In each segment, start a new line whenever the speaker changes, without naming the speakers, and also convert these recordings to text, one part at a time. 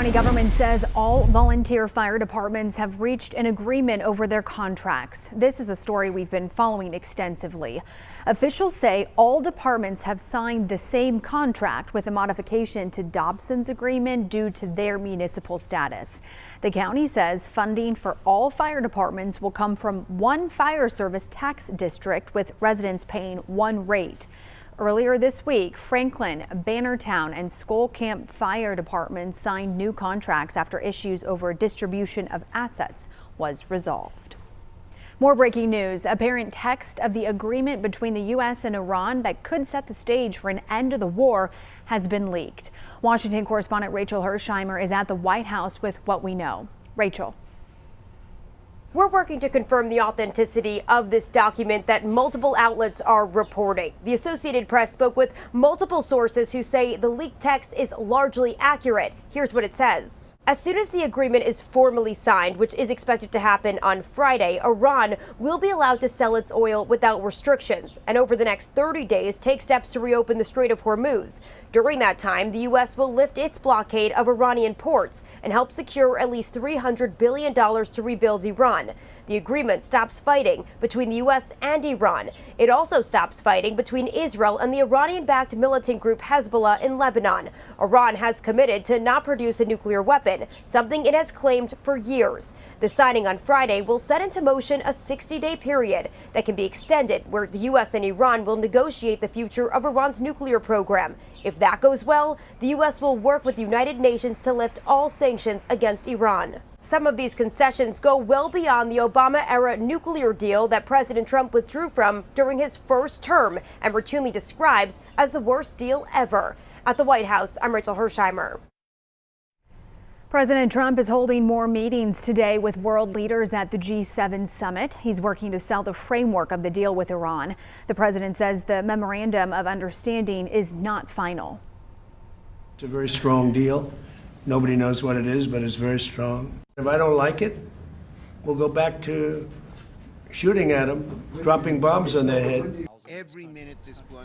County government says all volunteer fire departments have reached an agreement over their contracts. This is a story we've been following extensively. Officials say all departments have signed the same contract with a modification to Dobson's agreement due to their municipal status. The county says funding for all fire departments will come from one fire service tax district with residents paying one rate. Earlier this week, Franklin, Bannertown, and Skull Camp fire departments signed new contracts after issues over distribution of assets was resolved. More breaking news. Apparent text of the agreement between the U.S. and Iran that could set the stage for an end to the war has been leaked. Washington correspondent Rachel Hersheimer is at the White House with what we know. Rachel.
We're working to confirm the authenticity of this document that multiple outlets are reporting. The Associated Press spoke with multiple sources who say the leaked text is largely accurate. Here's what it says. As soon as the agreement is formally signed, which is expected to happen on Friday, Iran will be allowed to sell its oil without restrictions and over the next 30 days take steps to reopen the Strait of Hormuz. During that time, the U.S. will lift its blockade of Iranian ports and help secure at least $300 billion to rebuild Iran. The agreement stops fighting between the U.S. and Iran. It also stops fighting between Israel and the Iranian-backed militant group Hezbollah in Lebanon. Iran has committed to not produce a nuclear weapon, something it has claimed for years. The signing on Friday will set into motion a 60-day period that can be extended where the U.S. and Iran will negotiate the future of Iran's nuclear program. If that goes well, the U.S. will work with the United Nations to lift all sanctions against Iran. Some of these concessions go well beyond the Obama-era nuclear deal that President Trump withdrew from during his first term and routinely describes as the worst deal ever. At the White House, I'm Rachel Hersheimer.
President Trump is holding more meetings today with world leaders at the G7 summit. He's working to sell the framework of the deal with Iran. The president says the memorandum of understanding is not final.
It's a very strong deal. Nobody knows what it is, but it's very strong. If I don't like it, we'll go back to shooting at them, dropping bombs on their head.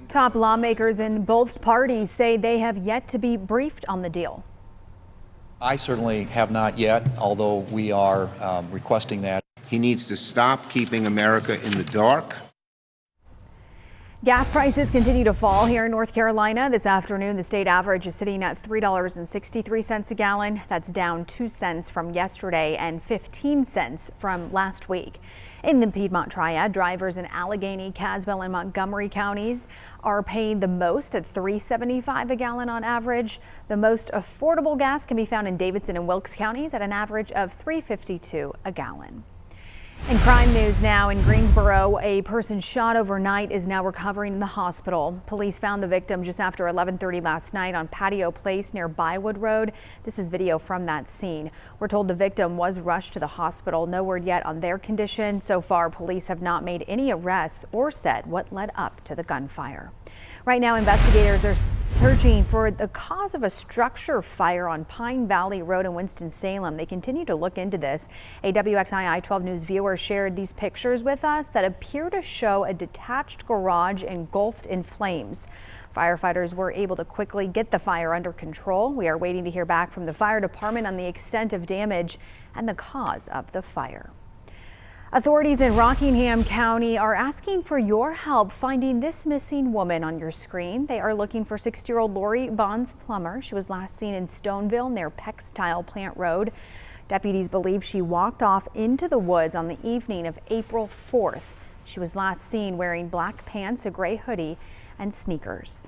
Top lawmakers in both parties say they have yet to be briefed on the deal.
I certainly have not yet, although we are requesting that.
He needs to stop keeping America in the dark.
Gas prices continue to fall here in North Carolina. This afternoon, the state average is sitting at $3.63 a gallon. That's down 2 cents from yesterday and 15 cents from last week. In the Piedmont Triad, drivers in Allegheny, Caswell, and Montgomery counties are paying the most at $3.75 a gallon on average. The most affordable gas can be found in Davidson and Wilkes counties at an average of $3.52 a gallon. In crime news now, in Greensboro, a person shot overnight is now recovering in the hospital. Police found the victim just after 11:30 last night on Patio Place near Bywood Road. This is video from that scene. We're told the victim was rushed to the hospital. No word yet on their condition. So far, police have not made any arrests or said what led up to the gunfire. Right now, investigators are searching for the cause of a structure fire on Pine Valley Road in Winston-Salem. They continue to look into this. A WXII 12 News viewer shared these pictures with us that appear to show a detached garage engulfed in flames. Firefighters were able to quickly get the fire under control. We are waiting to hear back from the fire department on the extent of damage and the cause of the fire. Authorities in Rockingham County are asking for your help finding this missing woman on your screen. They are looking for 60-year-old Lori Bonds Plummer. She was last seen in Stoneville near Textile Plant Road. Deputies believe she walked off into the woods on the evening of April 4th. She was last seen wearing black pants, a gray hoodie, and sneakers.